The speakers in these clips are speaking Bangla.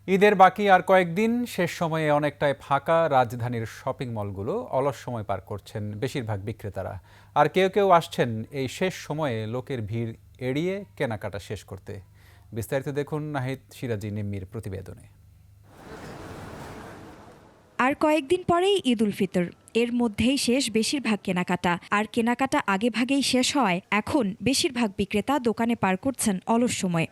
ঈদের বাকি আর কয়েকদিন, শেষ সময়ে অনেকটাই ফাঁকা রাজধানীর শপিং মলগুলো। অলস সময় পার করছেন বেশিরভাগ বিক্রেতারা। আর কেউ কেউ আসছেন এই শেষ সময়ে লোকের ভিড় এড়িয়ে কেনাকাটা শেষ করতে। বিস্তারিত দেখুন নাহিদ সিরাজি নিম্মির প্রতিবেদনে। আর কয়েকদিন পরেই ঈদ উল ফিতর। এর মধ্যেই শেষ বেশিরভাগ কেনাকাটা। আর কেনাকাটা আগেভাগেই শেষ হয় এখন বেশিরভাগ বিক্রেতা দোকানে পার করছেন অলস সময়।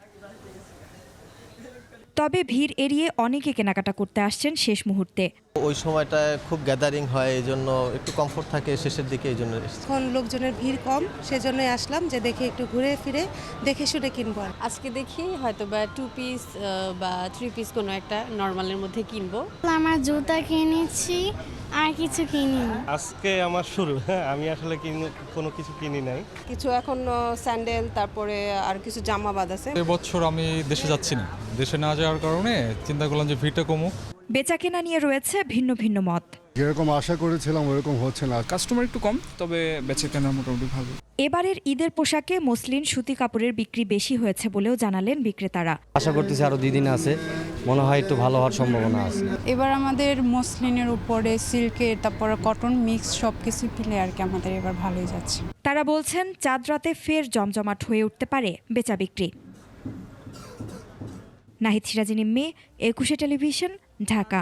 তবে ভিড় এড়িয়ে অনেকে কেনাকাটা করতে আসছেন শেষ মুহূর্তে। ওই সময়টায় খুব গ্যাদারিং হয়, এই জন্য একটু কমফোর্ট থাকে শেষের দিকে, এই জন্য এখন লোকজনের ভিড় কম, সেজন্যই আসলাম যে দেখে একটু ঘুরে ফিরে দেখে শুনে কিনবো। আজকে দেখি হয়তো বা 2 পিস বা 3 পিস কোনো একটা নরমালের মধ্যে কিনবো। আমার জুতা কিনেছি আর কিছু কিনিনি। আজকে আমার শুরু, আমি আসলে কোনো কিছু কিনি নাই। কিছু এখন স্যান্ডেল, তারপরে আর কিছু জামা বাদ আছে। এবছর আমি দেশে যাচ্ছি না, দেশে না যাওয়ার কারণে চিন্তা করলাম যে ভিড়টা কমুক। বেচাকেনা নিয়ে রয়েছে ভিন্ন ভিন্ন মত। যেরকম আশা করেছিলাম ওরকম হচ্ছে না। কাস্টমার একটু কম, তবে বেচাকেনা মোটামুটি ভালো। এবারের ঈদের পোশাকে মসলিন সুতি কাপড়ের বিক্রি বেশি হয়েছে বলেও জানালেন বিক্রেতারা। আশা করতেছি আরো 2 দিন আছে, মনে হয় একটু ভালো হওয়ার সম্ভাবনা আছে। এবার আমাদের মসলিনের উপরে সিল্কের, তারপর কটন মিক্স সবকিছু মিলে আর কি আমাদের এবার ভালোই যাচ্ছে। তারা বলছেন চাঁদ রাতে ফের জমজমাট হয়ে উঠতে পারে বেচা বিক্রি। নাহিদ সিরাজি নিম্মি, 21 টেলিভিশন, ঢাকা।